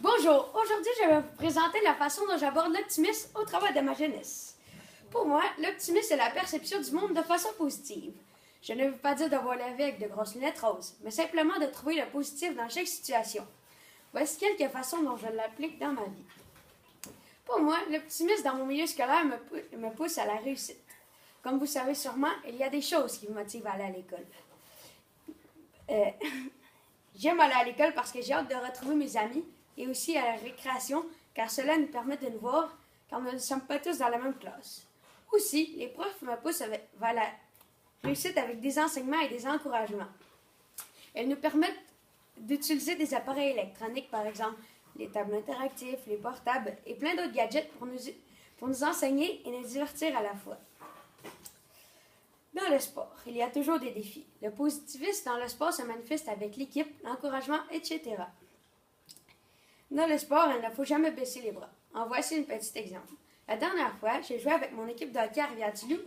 Bonjour, aujourd'hui je vais vous présenter la façon dont j'aborde l'optimisme au travers de ma jeunesse. Pour moi, l'optimisme est la perception du monde de façon positive. Je ne veux pas dire de voir la vie avec de grosses lunettes roses, mais simplement de trouver le positif dans chaque situation. Voici quelques façons dont je l'applique dans ma vie. Pour moi, l'optimisme dans mon milieu scolaire me pousse à la réussite. Comme vous savez sûrement, il y a des choses qui me motivent à aller à l'école. J'aime aller à l'école parce que j'ai hâte de retrouver mes amis et aussi à la récréation, car cela nous permet de nous voir, car nous ne sommes pas tous dans la même classe. Aussi, les profs me poussent vers la réussite avec des enseignements et des encouragements. Elles nous permettent d'utiliser des appareils électroniques, par exemple les tableaux interactifs, les portables et plein d'autres gadgets pour nous enseigner et nous divertir à la fois. Dans le sport, il y a toujours des défis. Le positivisme dans le sport se manifeste avec l'équipe, l'encouragement, etc. Dans le sport, il ne faut jamais baisser les bras. En voici un petit exemple. La dernière fois, j'ai joué avec mon équipe de hockey à Rivière-du-Loup.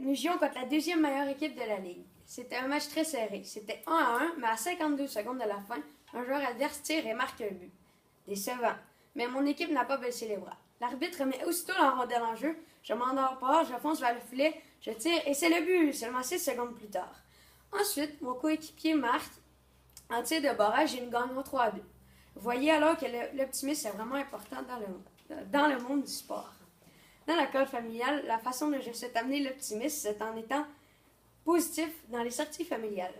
Nous jouions contre la deuxième meilleure équipe de la ligue. C'était un match très serré. C'était 1-1, mais à 52 secondes de la fin, un joueur adverse tire et marque un but. Décevant. Mais mon équipe n'a pas baissé les bras. L'arbitre remet aussitôt la rondelle en jeu. Je m'endors pas, je fonce vers le filet, je tire et c'est le but, seulement 6 secondes plus tard. Ensuite, mon coéquipier marque en tir de barrage et nous gagnons 3-2. Vous voyez alors que l'optimisme est vraiment important dans le monde du sport. Dans l'école familiale, la façon dont je souhaite amener l'optimisme, c'est en étant positif dans les sorties familiales.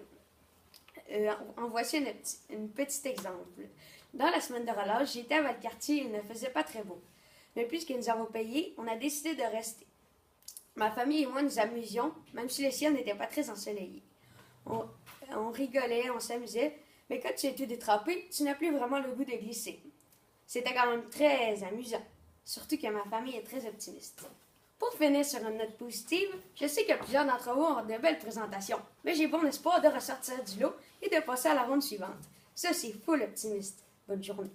En voici un petit exemple. Dans la semaine de relâche, j'étais à Valcartier et il ne faisait pas très beau. Mais puisque nous avons payé, on a décidé de rester. Ma famille et moi nous amusions, même si le ciel n'était pas très ensoleillé. On rigolait, on s'amusait, mais quand tu es tout détrempé, tu n'as plus vraiment le goût de glisser. C'était quand même très amusant, surtout que ma famille est très optimiste. Pour finir sur une note positive, je sais que plusieurs d'entre vous ont de belles présentations, mais j'ai bon espoir de ressortir du lot et de passer à la ronde suivante. Ça, c'est full optimiste. Bonne journée.